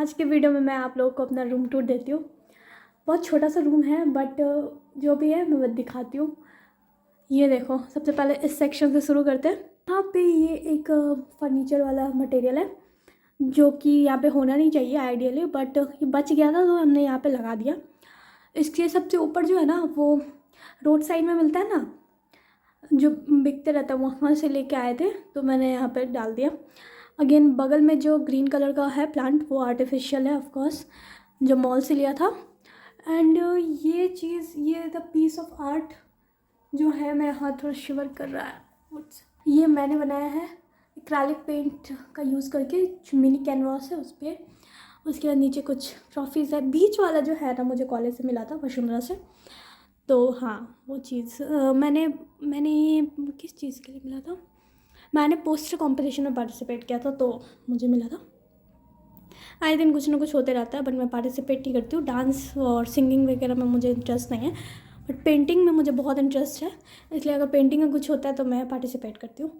आज के वीडियो में मैं आप लोगों को अपना रूम टूर देती हूँ। बहुत छोटा सा रूम है बट जो भी है मैं दिखाती हूँ। ये देखो, सबसे पहले इस सेक्शन से शुरू करते हैं। यहाँ पे ये एक फर्नीचर वाला मटेरियल है जो कि यहाँ पे होना नहीं चाहिए आइडियली, बट ये बच गया था तो हमने यहाँ पे लगा दिया। इसके सबसे ऊपर जो है ना, वो रोड साइड में मिलता है ना, जो बिकते रहता है, वहाँ से लेके आए थे तो मैंने यहाँ पे डाल दिया। अगेन बगल में जो ग्रीन कलर का है प्लांट वो आर्टिफिशियल है ऑफ कोर्स, जो मॉल से लिया था। एंड ये चीज़, ये द पीस ऑफ आर्ट जो है, मेरा हाथ थोड़ा शिवर कर रहा है। ये मैंने बनाया है एक्रेलिक पेंट का यूज़ करके, जो मिनी कैनवास है उस पर। उसके बाद नीचे कुछ ट्रॉफीज़ है। बीच वाला जो है ना, मुझे कॉलेज से मिला था वसुंधरा से। तो हाँ, वो चीज़ मैंने ये किस चीज़ के लिए मिला था, मैंने पोस्टर कंपटीशन में पार्टिसिपेट किया था तो मुझे मिला था। आए दिन कुछ ना कुछ होते रहता है, बट मैं पार्टिसिपेट नहीं करती हूँ। डांस और सिंगिंग वगैरह में मुझे इंटरेस्ट नहीं है, बट पेंटिंग में मुझे बहुत इंटरेस्ट है, इसलिए अगर पेंटिंग में कुछ होता है तो मैं पार्टिसिपेट करती हूँ।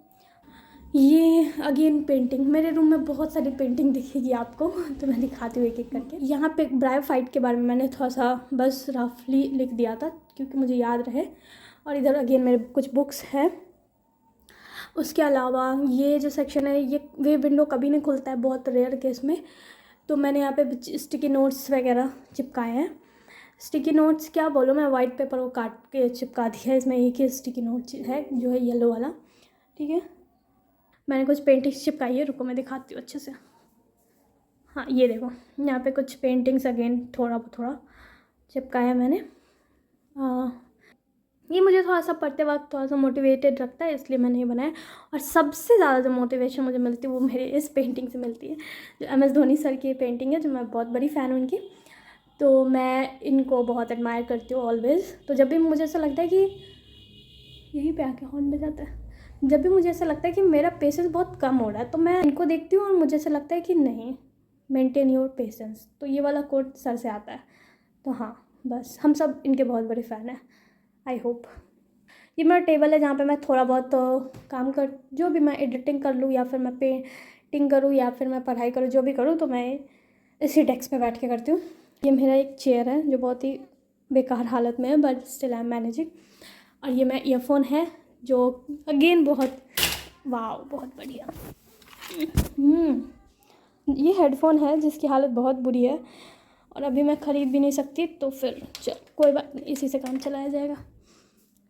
ये अगेन पेंटिंग, मेरे रूम में बहुत सारी पेंटिंग दिखेगी आपको तो मैं दिखाती हूँ एक एक करके। यहाँ पे ब्रायोफाइट के बारे में मैंने थोड़ा सा बस रफली लिख दिया था क्योंकि मुझे याद रहे। और इधर अगेन मेरे कुछ बुक्स हैं। उसके अलावा ये जो सेक्शन है, ये विंडो कभी नहीं खुलता है, बहुत रेयर केस में, तो मैंने यहाँ पे स्टिकी नोट्स वगैरह चिपकाए हैं। स्टिकी नोट्स क्या बोलूँ मैं, वाइट पेपर को काट के चिपका दिया है। इसमें एक ही स्टिकी नोट है जो है येलो वाला, ठीक है। मैंने कुछ पेंटिंग्स चिपकाई है, रुको मैं दिखाती हूँ अच्छे से। हाँ ये देखो, यहाँ पे कुछ पेंटिंग्स अगेन थोड़ा थोड़ा चिपकाया है मैंने। ये मुझे थोड़ा सा पढ़ते वक्त थोड़ा सा मोटिवेटेड रखता है, इसलिए मैंने ये बनाया। और सबसे ज़्यादा जो मोटिवेशन मुझे मिलती है वो मेरे इस पेंटिंग से मिलती है, जो MS धोनी सर की पेंटिंग है, जो मैं बहुत बड़ी फ़ैन हूँ उनकी। तो मैं इनको बहुत एडमायर करती हूँ ऑलवेज़। तो जब भी मुझे ऐसा लगता है कि यहीं पे आके हॉर्न बजाता है, जब भी मुझे ऐसा लगता है कि मेरा पेशेंस बहुत कम हो रहा है तो मैं इनको देखती हूँ और मुझे ऐसा लगता है कि नहीं, मेंटेन योर पेशेंस। तो ये वाला कोट सर से आता है। तो हाँ बस, हम सब इनके बहुत बड़े फ़ैन हैं, आई होप। ये मेरा टेबल है जहाँ पे मैं थोड़ा बहुत काम कर, जो भी मैं एडिटिंग कर लूँ या फिर मैं पेंटिंग करूँ या फिर मैं पढ़ाई करूँ, जो भी करूँ तो मैं इसी डेस्क पे बैठ के करती हूँ। ये मेरा एक चेयर है जो बहुत ही बेकार हालत में है, but still I am managing. और ये मेरा ईयरफोन है जो अगेन बहुत बहुत बढ़िया। ये हेडफोन है जिसकी हालत बहुत बुरी है और अभी मैं ख़रीद भी नहीं सकती, तो फिर चल कोई बात नहीं, इसी से काम चलाया जाएगा,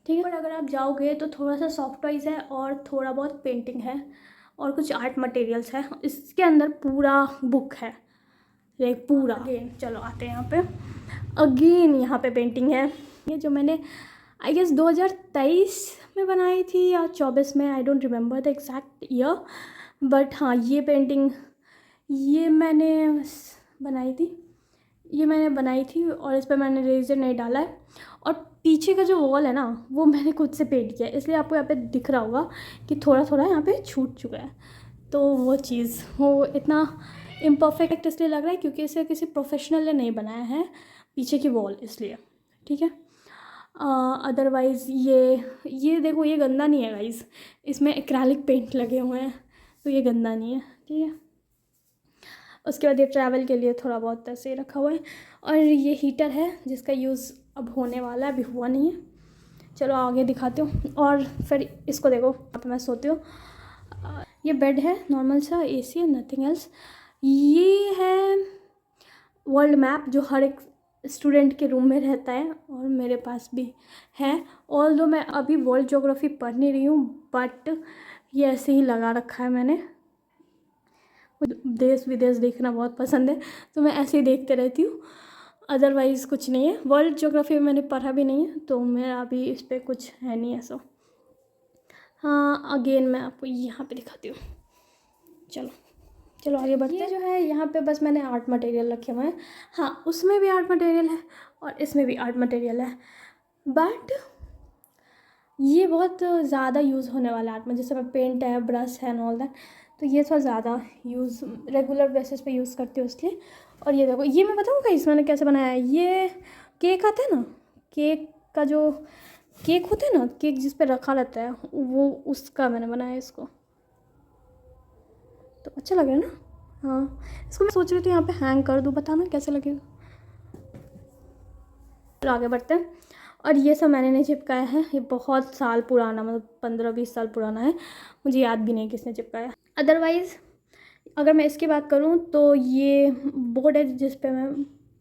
ठीक है। पर अगर आप जाओगे तो थोड़ा सा सॉफ्ट टॉयज़ है और थोड़ा बहुत पेंटिंग है और कुछ आर्ट मटेरियल्स है। इसके अंदर पूरा बुक है, लाइक पूरा। अगेन चलो आते हैं यहाँ पे। अगेन यहाँ पे पेंटिंग है, ये जो मैंने आई गेस 2023 में बनाई थी या 24 में, I don't remember the exact year, but हाँ ये पेंटिंग ये मैंने बनाई थी और इस पर मैंने रेजर नहीं डाला है। और पीछे का जो वॉल है ना, वो मैंने खुद से पेंट किया है, इसलिए आपको यहाँ पे दिख रहा होगा कि थोड़ा थोड़ा यहाँ पे छूट चुका है। तो वो चीज़, वो इतना इम्परफेक्ट इसलिए लग रहा है क्योंकि इसे किसी प्रोफेशनल ने नहीं बनाया है पीछे की वॉल, इसलिए, ठीक है। अदरवाइज़ ये देखो, ये गंदा नहीं है गाइस, इसमें एक्रेलिक पेंट लगे हुए हैं तो ये गंदा नहीं है, ठीक है। उसके बाद ये ट्रैवल के लिए थोड़ा बहुत ऐसे ही रखा हुआ है। और ये हीटर है जिसका यूज़ अब होने वाला है, अभी हुआ नहीं है। चलो आगे दिखाती हूँ। और फिर इसको देखो, यहाँ पे मैं सोती हूँ। ये बेड है नॉर्मल सा, AC है, नथिंग एल्स। ये है वर्ल्ड मैप जो हर एक स्टूडेंट के रूम में रहता है और मेरे पास भी है। ऑल्दो मैं अभी वर्ल्ड ज्योग्राफी पढ़ नहीं रही हूँ, बट ये ऐसे ही लगा रखा है मैंने। देश विदेश देखना बहुत पसंद है तो मैं ऐसे ही देखते रहती हूँ, अदरवाइज़ कुछ नहीं है। वर्ल्ड ज्योग्राफी मैंने पढ़ा भी नहीं है तो मेरा अभी इस पर कुछ है नहीं ऐसा। हाँ अगेन मैं आपको यहाँ पे दिखाती हूँ। चलो आगे बढ़ते हैं। ये जो है यहाँ पे बस मैंने आर्ट मटेरियल रखे हुए हैं। हाँ उसमें भी आर्ट मटेरियल है और इसमें भी आर्ट मटेरियल है, बट ये बहुत ज़्यादा यूज़ होने वाला आर्ट में, जैसे मैं पेंट है, ब्रश है एंड ऑल दैट, तो ये थोड़ा ज़्यादा यूज़ रेगुलर बेसिस पे यूज़ करती हूँ इसलिए। और ये देखो, ये मैं बताऊँ गाइस मैंने कैसे बनाया है। ये केक आता है ना, केक का जो केक होता है ना, केक जिस पे रखा रहता है, वो उसका मैंने बनाया है इसको। तो अच्छा लग रहा है ना, हाँ, इसको मैं सोच रही थी यहाँ पे हैंग कर दूँ, बताना कैसे लगेगा। आगे बढ़ते हैं। और ये सब मैंने नहीं चिपकाया है, ये बहुत साल पुराना, मतलब 15-20 साल पुराना है, मुझे याद भी नहीं किसने चिपकाया। अदरवाइज़ अगर मैं इसकी बात करूँ तो ये बोर्ड है जिस पे मैं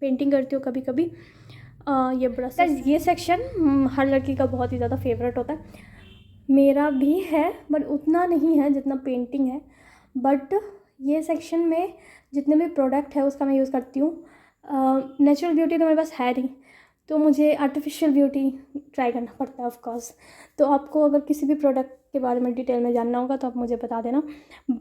पेंटिंग करती हूँ कभी कभी। ये ब्रश, ये सेक्शन हर लड़की का बहुत ही ज़्यादा फेवरेट होता है, मेरा भी है, बट उतना नहीं है जितना पेंटिंग है। बट ये सेक्शन में जितने भी प्रोडक्ट है उसका मैं यूज़ करती हूँ। नेचुरल ब्यूटी तो मेरे पास है नहीं, तो मुझे आर्टिफिशियल ब्यूटी ट्राई करना पड़ता है ऑफ कोर्स। तो आपको अगर किसी भी प्रोडक्ट के बारे में डिटेल में जानना होगा तो आप मुझे बता देना।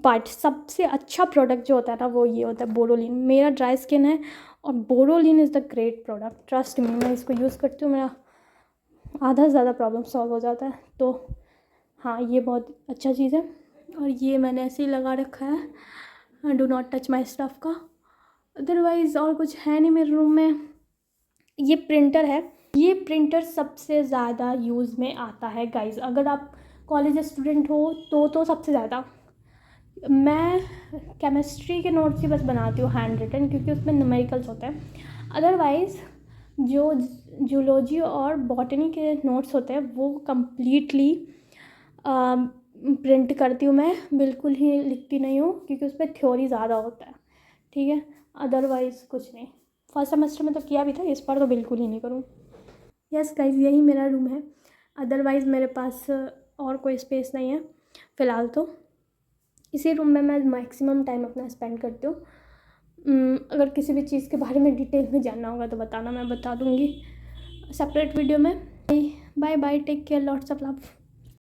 बट सबसे अच्छा प्रोडक्ट जो होता है ना वो ये होता है बोरोलिन। मेरा ड्राई स्किन है और Boroline is the great product, trust me. मैं इसको यूज़ करती हूँ, मेरा आधा से ज़्यादा प्रॉब्लम सॉल्व हो जाता है। तो हाँ, ये बहुत अच्छा चीज़ है। और ये मैंने ऐसे ही लगा रखा है, do not touch my stuff का। अदरवाइज़ और कुछ है नहीं मेरे रूम में। ये प्रिंटर है, ये प्रिंटर सबसे ज़्यादा यूज़ में आता है गाइज़। अगर आप कॉलेज स्टूडेंट हो तो सबसे ज़्यादा। मैं केमिस्ट्री के नोट्स ही बस बनाती हूँ हैंड रिटन, क्योंकि उसमें न्यूमेरिकल्स होते हैं। अदरवाइज़ जो जूलॉजी और बॉटनी के नोट्स होते हैं वो कम्प्लीटली प्रिंट करती हूँ मैं, बिल्कुल ही लिखती नहीं हूँ, क्योंकि उस पर थ्योरी ज़्यादा होता है, ठीक है। अदरवाइज़ कुछ नहीं। फर्स्ट सेमेस्टर में तो किया भी था, इस बार तो बिल्कुल ही नहीं करूँ। यस गाइज, यही मेरा रूम है। अदरवाइज़ मेरे पास और कोई स्पेस नहीं है फ़िलहाल, तो इसी रूम में मैं मैक्सिमम टाइम अपना स्पेंड करती हूँ। अगर किसी भी चीज़ के बारे में डिटेल में जानना होगा तो बताना, मैं बता दूँगी सेपरेट वीडियो में। Bye bye, take care, lots of love.